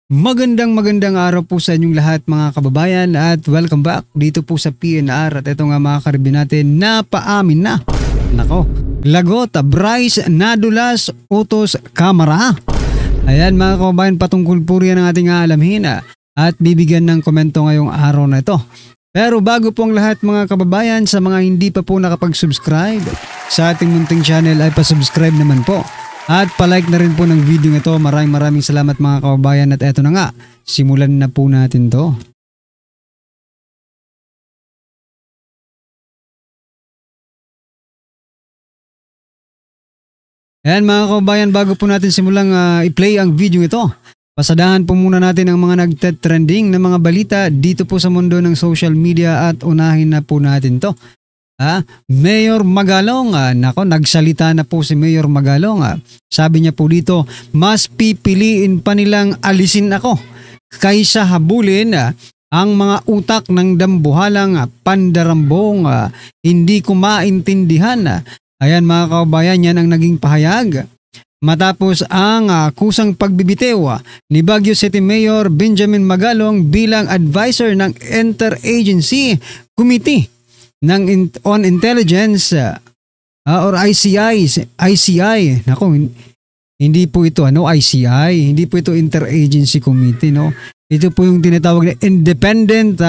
Magandang araw po sa inyong lahat mga kababayan at welcome back dito po sa PNR at ito nga mga karibin natin napaamin na. Nako, lagot, Bryce nadulas, utos, kamera. Ayan mga kababayan, patungkol po riyan ang ating aalamin at bibigyan ng komento ngayong araw na ito. Pero bago po ang lahat mga kababayan, sa mga hindi pa po nakapag-subscribe sa ating munting channel ay pa-subscribe naman po. At palike na rin po ng video ito. Maraming salamat mga kababayan at eto na nga, simulan na po natin to. Ayan mga kababayan, bago po natin simulang i-play ang video ito, pasadahan po muna natin ang mga nagte-trending na mga balita dito po sa mundo ng social media at unahin na po natin to. Mayor Magalong, nako, nagsalita na po si Mayor Magalong. Sabi niya po dito, mas pipiliin pa nilang alisin ako kaysa habulin ang mga utak ng dambuhalang pandarambong hindi ko maintindihan. Ayan mga kababayan, yan ang naging pahayag matapos ang kusang pagbibitiw ni Baguio City Mayor Benjamin Magalong bilang advisor ng Interagency Committee on Intelligence or ICI. Nako, hindi po ito ICI, hindi po ito Interagency Committee, no. Ito po yung tinatawag na Independent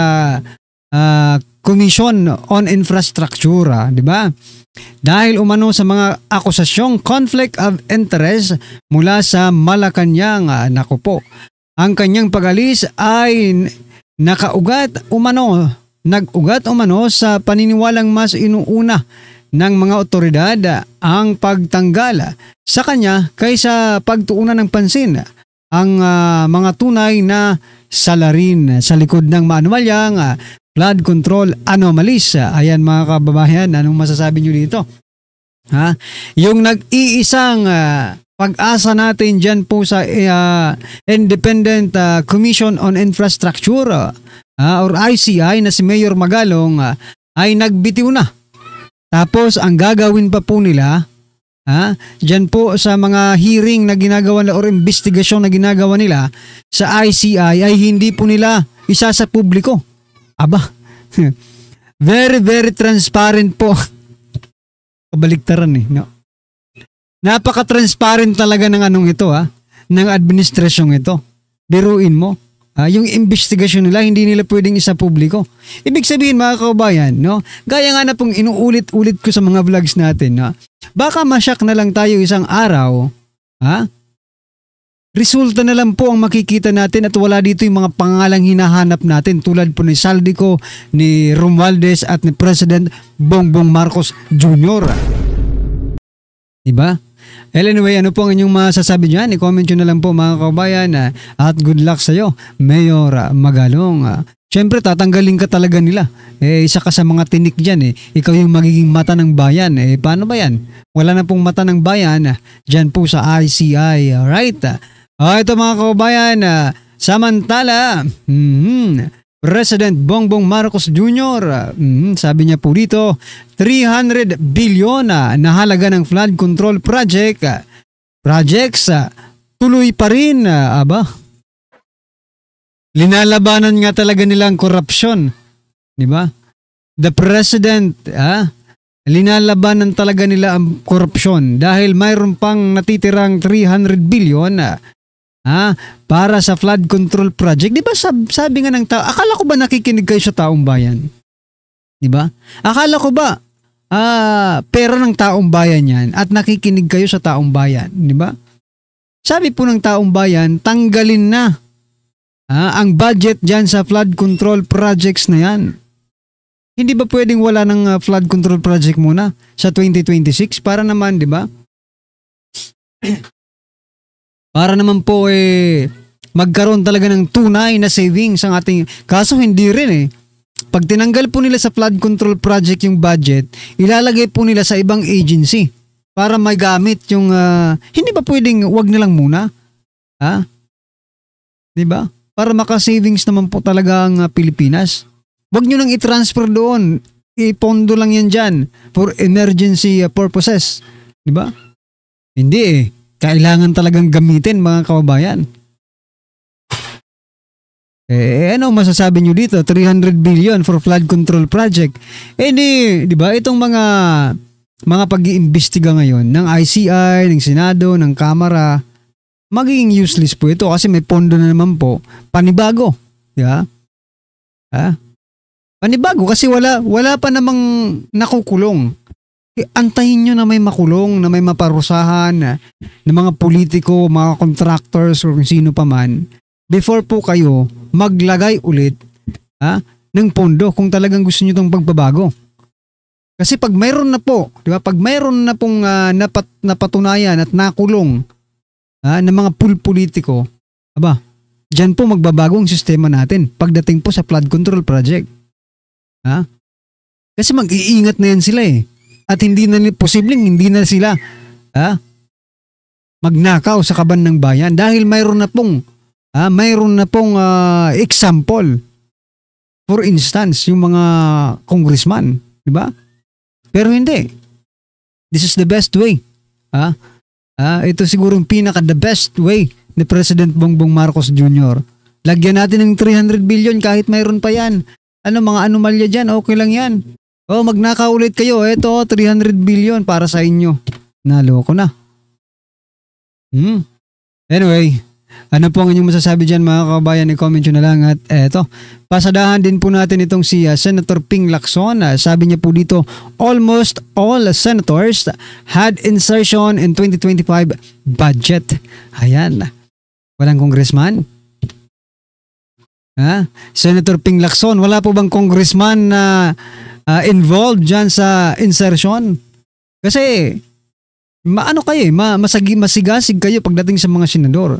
Commission on Infrastructure, di ba? Dahil umano sa mga akusasyong conflict of interest mula sa Malacanang, nako po, ang kanyang pag-alis ay nag-ugat umano sa paniniwalang mas inuuna ng mga otoridad ang pagtanggal sa kanya kaysa pagtuunan ng pansin ang mga tunay na salarin sa likod ng maanumalyang flood control anomalies. Ayan mga kababayan, anong masasabi nyo dito? Yung nag-iisang pag-asa natin dyan po sa Independent Commission on Infrastructure or ICI na si Mayor Magalong ay nagbitiw na. Tapos ang gagawin pa po nila dyan po sa mga hearing na ginagawa or investigasyon na ginagawa nila sa ICI ay hindi po nila isa sa publiko. Aba, very transparent po. Kabaliktaran no? Napaka-transparent talaga ng anong ito ng administrasyong ito. Biruin mo. Yung investigasyon nila, hindi nila pwedeng isa publiko. Ibig sabihin mga kaubayan, no? Gaya nga na pong inuulit-ulit ko sa mga vlogs natin, no? Baka masyak na lang tayo isang araw, resulta na lang po ang makikita natin at wala dito yung mga pangalang hinahanap natin tulad po ni Saldico, ni Romualdez at ni President Bongbong Marcos Jr. Diba? Anyway, ano po ang inyong masasabi dyan? I-comment nyo na lang po mga kabayan at good luck sa'yo, Mayor Magalong. Siyempre, tatanggalin ka talaga nila. Isa ka sa mga tinik dyan. Ikaw yung magiging mata ng bayan. Paano ba yan? Wala na pong mata ng bayan dyan po sa ICI. Alright? Ito mga kabayan, samantala, President Bongbong Marcos Jr., sabi niya po dito, 300 bilyon na halaga ng flood control projects, tuloy pa rin. Linalabanan nga talaga nila ang korupsyon. Diba? The President, linalabanan talaga nila ang korupsyon dahil mayroon pang natitirang 300 bilyon para sa flood control project. Di ba sabi nga ng tao, akala ko ba nakikinig kayo sa taong bayan? Di ba? Akala ko ba pera ng taong bayan yan at nakikinig kayo sa taong bayan? Di ba? Sabi po ng taong bayan, tanggalin na ang budget dyan sa flood control projects na yan. Hindi ba pwedeng wala ng flood control project muna sa 2026 para naman, di ba? Para naman po magkaroon talaga ng tunay na savings ang ating, kaso hindi rin Pag tinanggal po nila sa flood control project yung budget, ilalagay po nila sa ibang agency para may gamit yung, hindi ba pwedeng wag nilang muna? Diba? Para maka-savings naman po talaga ang Pilipinas. Wag nyo nang i-transfer doon. Ipondo lang yan dyan for emergency purposes. Diba? Hindi Kailangan talagang gamitin mga kababayan. Ano masasabi nyo dito? 300 billion for flood control project. Di ba, itong mga pag-iimbestiga ngayon ng ICI, ng Senado, ng Kamara, magiging useless po ito kasi may pondo na naman po. Panibago. Di ba? Panibago kasi wala pa namang nakukulong. Antahin nyo na may makulong, na may maparusahan, na mga politiko, mga contractors, o kung sino pa man, before po kayo maglagay ulit ng pondo kung talagang gusto nyo itong pagbabago. Kasi pag mayroon na po, di ba, pag mayroon na pong napatunayan at nakulong ng mga politiko, dyan po magbabago ang sistema natin pagdating po sa flood control project. Kasi mag-iingat na yan sila At hindi na sila magnakaw sa kaban ng bayan dahil mayroon na pong example. For instance, yung mga congressman, di ba? Pero hindi. This is the best way. Ito siguro yung the best way ni President Bongbong Marcos Jr. Lagyan natin ng 300 billion kahit mayroon pa yan. Mga anomalya dyan, okay lang yan. Magnakaw ulit kayo. Ito, 300 billion para sa inyo. Naloko na. Anyway, ano po ang inyong masasabi dyan mga kabayan? I-comment nyo na lang. At eto, pasadahan din po natin itong si Senator Ping Lacson. Sabi niya po dito, almost all senators had insertion in 2025 budget. Ayan. Walang congressman? Senator Ping Lacson, wala po bang congressman na involved dyan sa insertion? Kasi masigasig kayo pagdating sa mga senador.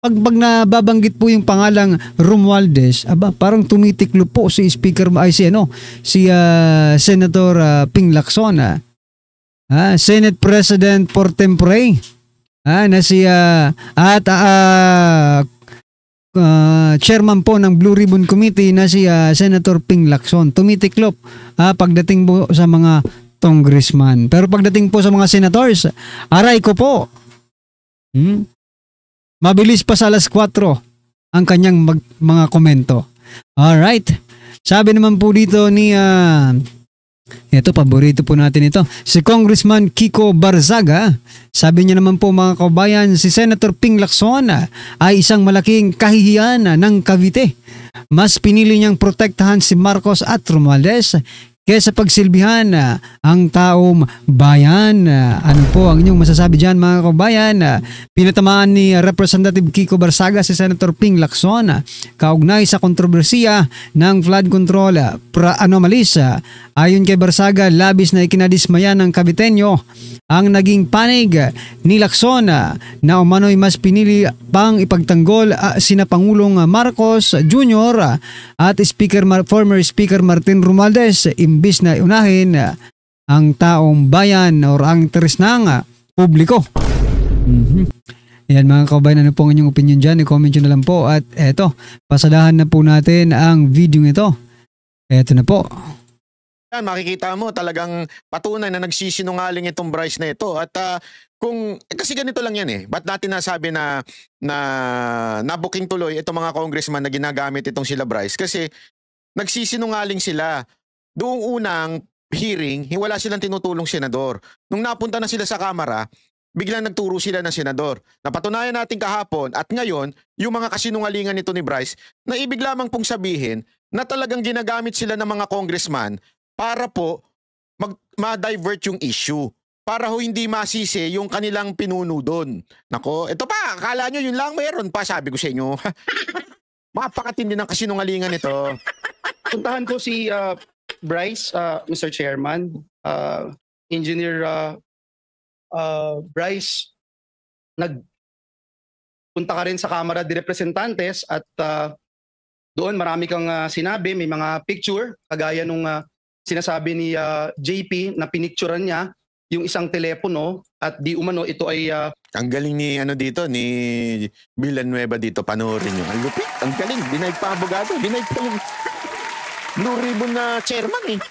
Pag nababanggit po yung pangalang Romualdez, parang tumitiklo po si Speaker si Senator Ping Lacson, Senate President pro tempore, na si chairman po ng Blue Ribbon Committee na si Senator Ping Lacson. Tumitiklop pagdating po sa mga congressman. Pero pagdating po sa mga senators, aray ko po. Mabilis pa sa alas 4 ang kanyang mga komento. Alright. Sabi naman po dito ni ito, paborito po natin ito. Si Congressman Kiko Barzaga, sabi niya naman po mga kabayan, si Senator Ping Lacson ay isang malaking kahihiyan ng Cavite. Mas pinili niyang protektahan si Marcos at Romualdez kaysa pagsilbihan ang taong bayan. Ano po ang inyong masasabi dyan mga kabayan? Pinatamaan ni Representative Kiko Barzaga si Senator Ping Lacson kaugnay sa kontrobersiya ng flood control anomalies. Ayon kay Barzaga, labis na ikinadismaya ng Caviteño ang naging panig ni Lacson na umano'y mas pinili pang ipagtanggol sina Pangulong Marcos Jr. at former Speaker Martin Romualdez imbis na unahin ang taong bayan o ang interes ng publiko. Yan mga kabayan, ano po ang inyong opinion dyan? I-comment nyo na lang po. At eto, pasadahan na po natin ang video ito. Eto na po. Yan, makikita mo talagang patunay na nagsisinungaling itong Bryce na ito. At kasi ganito lang yan Ba't natin nasabi na nabuking tuloy itong mga congressman na ginagamit itong sila Bryce? Kasi nagsisinungaling sila. Doong unang hearing, wala silang tinutulong senador. Nung napunta na sila sa Kamara, biglang nagturo sila ng senador. Napatunayan natin kahapon at ngayon, yung mga kasinungalingan nito ni Bryce, na ibig lamang pong sabihin na talagang ginagamit sila ng mga congressman para po ma-divert yung issue. Para ho hindi masisi yung kanilang pinuno doon. Nako, ito pa, akala nyo yun lang, mayroon pa, sabi ko sa inyo. Mapakatindi ng kasinungalingan ito. Puntahan ko si Bryce, Mr. Chairman, Engineer Bryce, nagpunta ka rin sa Kamara de Representantes at doon marami kang sinabi, may mga picture, kagaya nung sinasabi ni JP na pinicturean niya yung isang telepono at di umano ito ay... Ang galing ni ni Villanueva dito, panoorin nyo. Ang lupit, ang galing, dinaig pa abogado, dinaig pa yung Blue Ribbon na chairman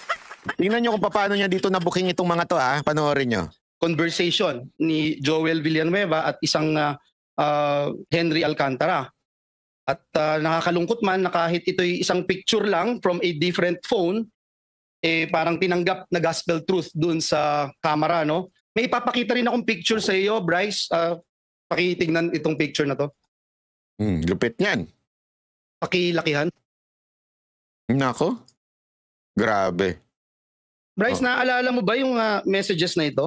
Tingnan nyo kung paano niya dito nabuking itong mga to panoorin nyo. Conversation ni Joel Villanueva at isang Henry Alcantara. At nakakalungkot man na kahit ito'y isang picture lang from a different phone, parang tinanggap na gospel truth dun sa camera, no? May ipapakita rin akong picture sa iyo, Bryce. Pakitignan itong picture na to. Lupit niyan. Pakilakihan. Nako. Grabe. Bryce, naaalala mo ba yung messages na ito?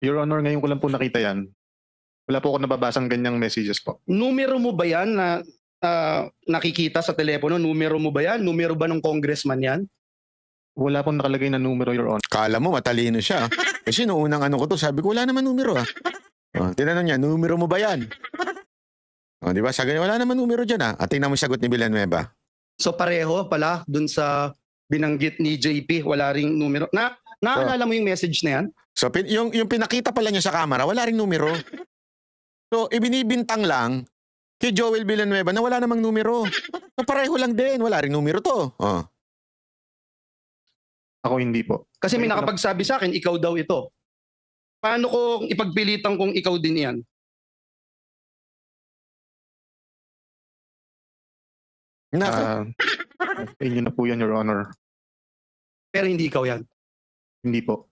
Your Honor, ngayon ko lang po nakita yan. Wala po ako nababasang ganyang messages po. Numero mo ba yan na nakikita sa telepono? Numero mo ba yan? Numero ba ng congressman yan? Wala pong nakalagay na numero, Your Honor. Kala mo matalino siya. Kasi noong unang ano ko to, sabi ko wala naman numero tinanong niya, numero mo ba yan? Di ba? Sabi niya, wala naman numero dyan At tingnan mo yung sagot ni Villanueva. So pareho pala dun sa binanggit ni JP, wala ring numero. Naalala mo yung message na yan? So yung pinakita pala niya sa camera, wala ring numero. So ibinibintang lang kay Joel Villanueva na wala namang numero. So pareho lang din, wala ring numero to. Ako hindi po. Kasi may nakapagsabi sa akin, ikaw daw ito. Paano kung ipagpilitan kung ikaw din yan? Inyo na po yan, Your Honor. Pero hindi ikaw yan. Hindi po.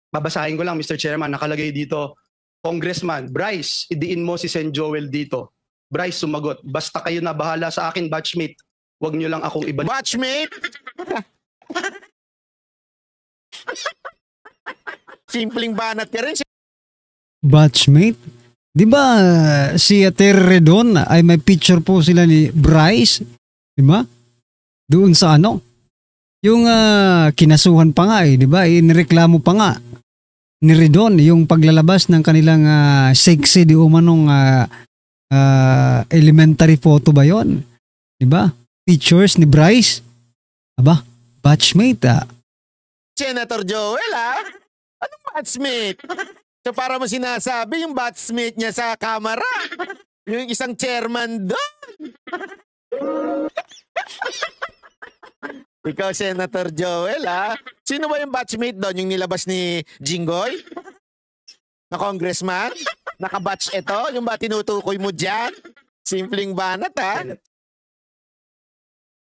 Babasahin ko lang, Mr. Chairman, nakalagay dito, Congressman, Bryce, idiin mo si Sen Joel dito. Bryce sumagot, basta kayo na bahala sa akin, batchmate. Huwag nyo lang akong ibalik. Batchmate? Simpleng banat ka rin. Batchmate? Di ba si Terredon ay may picture po sila ni Bryce? Di ba? Doon sa ano? Yung kinasuhan pa nga di ba? Inireklamo pa nga ni Redon yung paglalabas ng kanilang sexy di umanong elementary photo ba yon? Di ba? Pictures ni Bryce? Aba, batchmate Senator Joel Anong batchmate? So para mo sinasabi yung batchmate niya sa camera. Yung isang chairman doon. Ikaw, Senator Joel, Sino ba yung batchmate doon? Yung nilabas ni Jinggoy? Na congressman? Nakabatch ito? Yung ba tinutukoy mo dyan? Simpleng banat,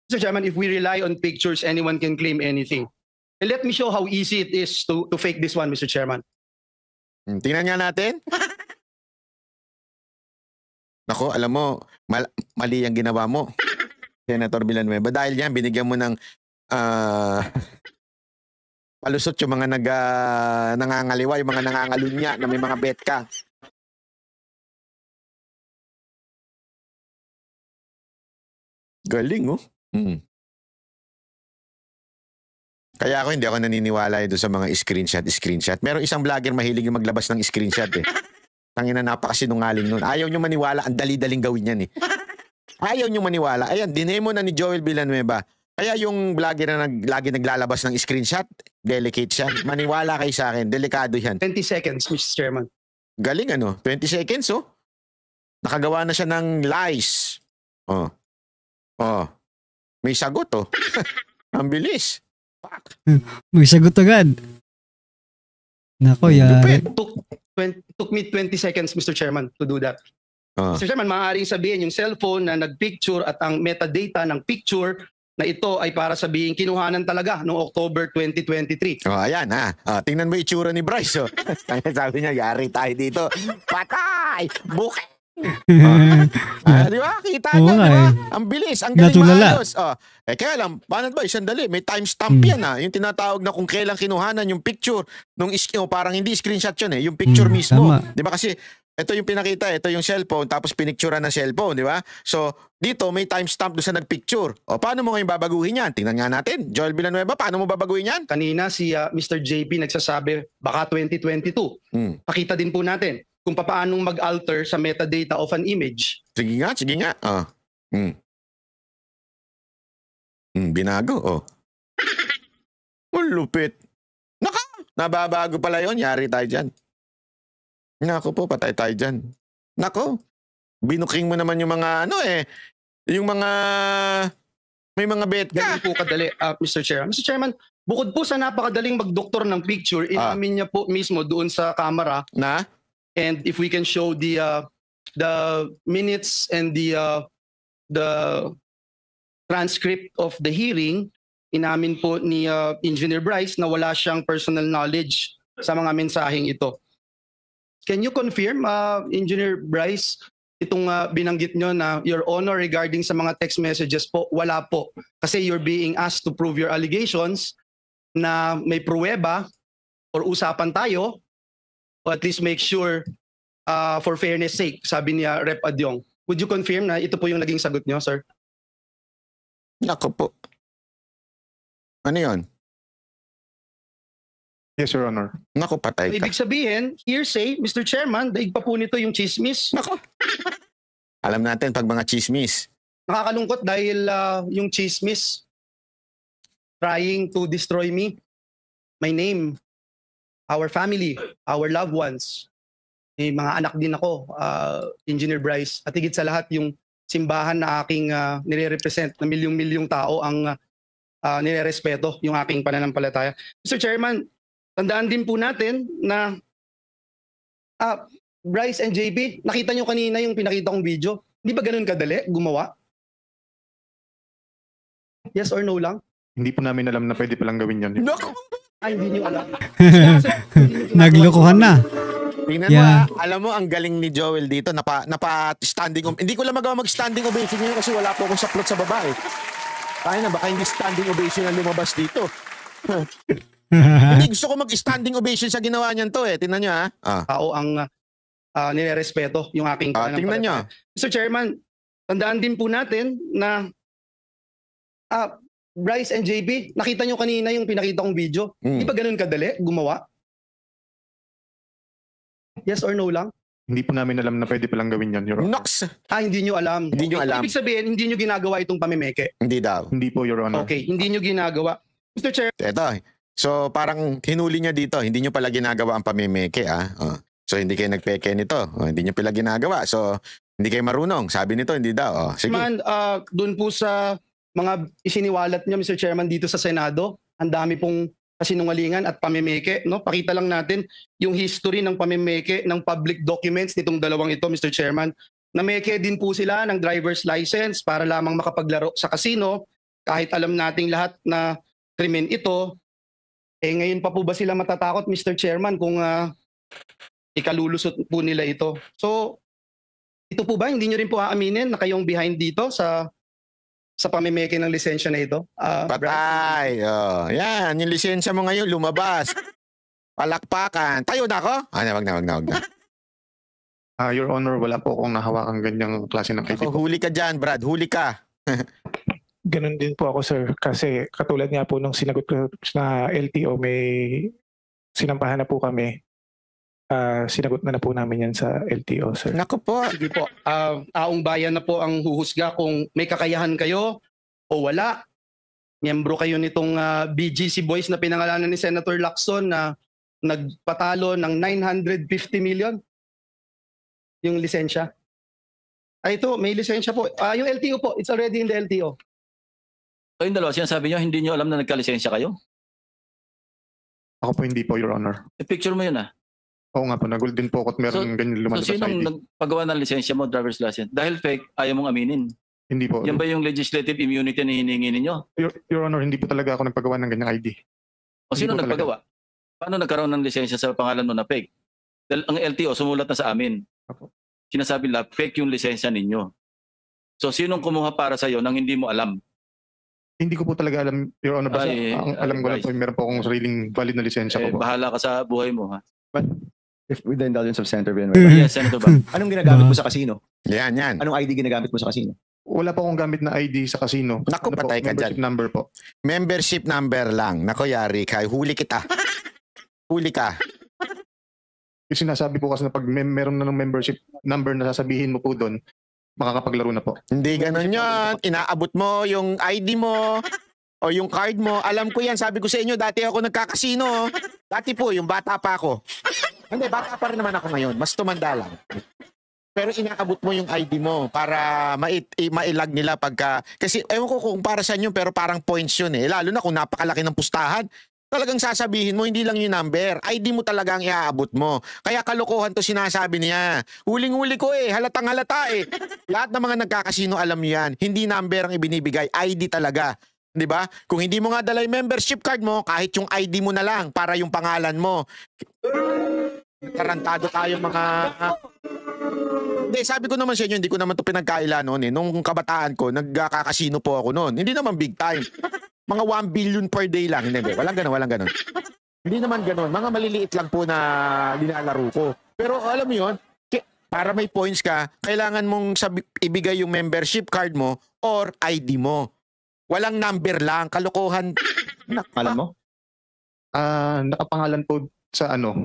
Mr. Chairman, if we rely on pictures, anyone can claim anything. And let me show how easy it is to fake this one, Mr. Chairman. Tingnan nga natin. Nako, alam mo, mali ang ginawa mo, Senator Villanueva. Dahil yan, binigyan mo ng palusot yung mga nangangaliwa, yung mga nangangalunya na may mga bet ka. Galing, Kaya hindi ako naniniwala doon sa mga screenshot. Meron isang vlogger mahilig yung maglabas ng screenshot Tangina, napakasinungaling nun. Ayaw nyo maniwala, ang dali-daling gawin yan Ayaw nyo maniwala. Ayan, dinemo na ni Joel Villanueva. Kaya yung vlogger na lagi naglalabas ng screenshot, delicate siya. Maniwala kayo sa akin, delikado yan. 20 seconds, Mr. Chairman. Galing 20 seconds Nakagawa na siya ng lies. May sagot Ang bilis. may sagot agad. Nako, yari. Took me 20 seconds, Mr. Chairman, to do that. Mr. Chairman, maaaring sabihin yung cellphone na nagpicture at ang metadata ng picture na ito ay para sabihin kinuhanan talaga noong October 2023. Ayan tingnan mo itsura ni Bryce Sabi niya, yari tayo dito. Patay! Bukit! Di ba? Kita niyo, di ba? Ang bilis, ang galing maayos. Kaya lang, paano ba? Sandali, may timestamp yan Yung tinatawag na kung kailan kinuhanan yung picture nung parang hindi screenshot yun yung picture mismo. Di ba? Kasi ito yung pinakita, ito yung cellphone, tapos pinicturean ng cellphone, di ba? So, dito may timestamp doon sa nagpicture. Paano mo ngayon babaguhin yan? Tingnan nga natin. Joel Villanueva, paano mo babaguhin yan? Kanina si Mr. JP nagsasabi, baka 2022. Pakita din po natin kung paano mag-alter sa metadata of an image. Sige nga. Binago, Lupit. Nababago pala yon, yari tayo dyan. Nako po, patay tayo dyan. Nako, binuking mo naman yung mga yung mga may mga bet ka. Ganun po kadali, Mr. Chairman. Mr. Chairman, bukod po sa napakadaling magdoktor ng picture, inamin niya po mismo doon sa camera na And if we can show the minutes and the transcript of the hearing, inamin po ni Engineer Bryce na wala siyang personal knowledge sa mga mensaheng ito. Can you confirm, Engineer Bryce, itong binanggit nyo na Your Honor regarding sa mga text messages po, wala po. Kasi you're being asked to prove your allegations na may pruweba or usapan tayo, or at least make sure for fairness sake, sabi niya Rep. Adyong. Would you confirm na ito po yung naging sagot nyo, sir? Nako po. Ano yun? Yes, Your Honor. Nako, patay ka. Ibig sabihin, hearsay, Mr. Chairman, daig pa po nito yung chismis. Nako. Alam natin pag mga chismis. Nakakalungkot dahil yung chismis trying to destroy me, my name, our family, our loved ones. May mga anak din ako, Engineer Bryce. At higit sa lahat yung simbahan na aking nire-represent na milyong-milyong tao ang nire-respeto yung aking pananampalataya. Mr. Chairman, tandaan din po natin na Bryce and JP, nakita nyo kanina yung pinakita kong video. Hindi ba ganun kadali gumawa? Yes or no lang? Hindi po namin alam na pwede palang gawin yun. Nako. Ay, hindi nyo alam. Naglokohan na. Tingnan Yeah. mo, alam mo, ang galing ni Joel dito, napa-standing, hindi ko lang magawa mag-standing ovation ngayon kasi wala po akong saplot sa babae. Kaya na, baka hindi standing ovation ang lumabas dito. Hindi, gusto ko mag-standing ovation sa ginawa niyan to eh. Tingnan nyo ha. Tao ang nire-respeto yung aking Tingnan nyo. Mr. Chairman, tandaan din po natin na Bryce and JP, nakita nyo kanina yung pinakita kong video. Hindi ba ganun kadali gumawa? Yes or no lang? Hindi po namin alam na pwede palang gawin yun, Your Honor. Nox. Hindi nyo alam. Hindi nyo alam. Ibig sabihin, hindi nyo ginagawa itong pamimeke. Hindi daw. Hindi po, Your Honor. Okay, hindi nyo ginagawa. Mr. Chair, Ito. So parang hinuli niya dito. Hindi nyo pala ginagawa ang pamimeke ah. So hindi kayo nagpeke nito. Hindi nyo pala ginagawa. So hindi kayo marunong. Sabi nito, hindi daw. Sige. man, doon po sa mga isiniwalat niya, Mr. Chairman, dito sa Senado, ang dami pong kasinungalingan at pamimeke. No? Pakita lang natin yung history ng pamimeke ng public documents nitong dalawang ito, Mr. Chairman. Nameke din po sila ng driver's license para lamang makapaglaro sa casino kahit alam nating lahat na krimen ito. Ngayon pa po ba sila matatakot, Mr. Chairman, kung ikalulusot po nila ito? So, ito po ba, hindi nyo rin po aaminin na kayong behind dito sa pamimeke ng lisensya na ito? Patay. Yan, yung lisensya mo ngayon lumabas. Palakpakan. Tayo na ako? Wag na. Your Honor, wala po akong nahawakan ganyang klase ng ID. Huli ka dyan, Brad. Huli ka. Ganun din po ako, sir. Kasi katulad nga po nung sinagot ko na LTO, may sinampahan na po kami. Sinagot na po namin yan sa LTO, sir. Naku po. Sige po, taong bayan na po ang huhusga kung may kakayahan kayo o wala. Miyembro kayo nitong BGC Boys na pinangalanan ni Senator Lacson na nagpatalo ng 950 million yung lisensya. Ito, may lisensya po. Yung LTO po, it's already in the LTO. So yung dalawa, sinasabi nyo, hindi nyo alam na nagkalisensya kayo? Ako po hindi po, Your Honor. Picture mo yun Oo nga po, nagul din po ako at meron ganyan So lumalabas sa sinong ID. nagpagawa ng lisensya mo, driver's license? Dahil fake, ayaw mong aminin. Hindi po. Yan ba yung legislative immunity na hiningi ninyo? Your Honor, hindi po talaga ako nagpagawa ng ganyang ID. O sino Hindi po nagpagawa? Paano nagkaroon ng lisensya sa pangalan mo na fake? Dahil ang LTO sumulat na sa amin. Opo. Sinasabi na fake yung lisensya ninyo. So sinong kumuha para sa'yo nang hindi mo alam? Hindi ko po talaga alam, Your Honor. Basta ang alam ko lang po, meron po akong sariling valid na lisensya ko po. Bahala ka sa buhay mo, ha? If with the indulgence of Senator Villanueva. Yes, Senator Bang. Anong ginagamit mo sa casino? Yan. Anong ID ginagamit mo sa casino? Wala po akong gamit na ID sa casino. Naku, po, patay ka membership dyan. number po. Membership number lang. Naku, yari ka. Huli kita. Huli ka. Yung sinasabi po kasi na pag meron na ng membership number na sasabihin mo po doon, makakapaglaro na po. Hindi ganun yun. Inaabot mo yung ID mo o yung card mo. Alam ko yan. Sabi ko sa inyo, dati ako nagkakasino. Dati po, yung bata pa ako. Hindi, bata pa rin naman ako ngayon. Mas tumanda lang. Pero inaabot mo yung ID mo para mailag nila pagka... Kasi ewan ko kung para saan yun, pero parang points yun eh. Lalo na kung napakalaki ng pustahan. talagang sasabihin mo, hindi lang yung number. ID mo talaga ang iaabot mo. Kaya kalokohan to sinasabi niya. Huling-huli ko halatang halata Lahat ng mga nagkakasino alam niyo yan. Hindi number ang ibinibigay, ID talaga. 'Di ba? Kung hindi mo nga dala yung membership card mo, kahit yung ID mo na lang para yung pangalan mo. Tarantado tayo mga... Hindi, sabi ko naman sa inyo, hindi ko naman to pinagkaila noon Nung kabataan ko, nagkakasino po ako noon. Hindi naman big time. Mga 1 billion per day lang. Hindi. Walang ganon. Hindi naman ganon. Mga maliliit lang po na nilalaro ko. Pero alam mo yun, para may points ka, kailangan mong ibigay yung membership card mo or ID mo. Walang number lang. Kalokohan. Alam mo? Nakapangalan po sa Sa?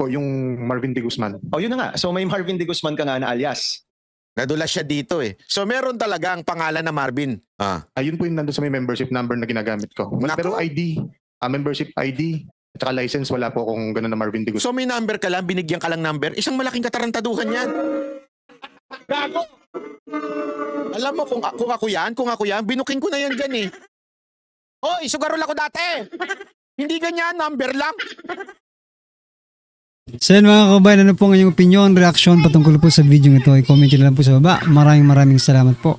yung Marvin De Guzman. Oh, yun na nga. So may Marvin De Guzman ka nga na alias. Nadulas siya dito So meron talaga ang pangalan na Marvin. Ayun po yung nandun sa may membership number na ginagamit ko. Nako. Pero ID, membership ID, at saka license, wala po akong gano'n na Marvin De Guzman. So may number ka lang, binigyan ka lang number, isang malaking katarantaduhan yan. Gago! Alam mo, kung ako yan, binuking ko na yan dyan Hoy, sugarol ako dati! Hindi ganyan, number lang. So yun mga kabayan, ano po ang inyong opinion, reaction patungkol po sa video ito? I-comment nyo na lang po sa baba. Maraming salamat po.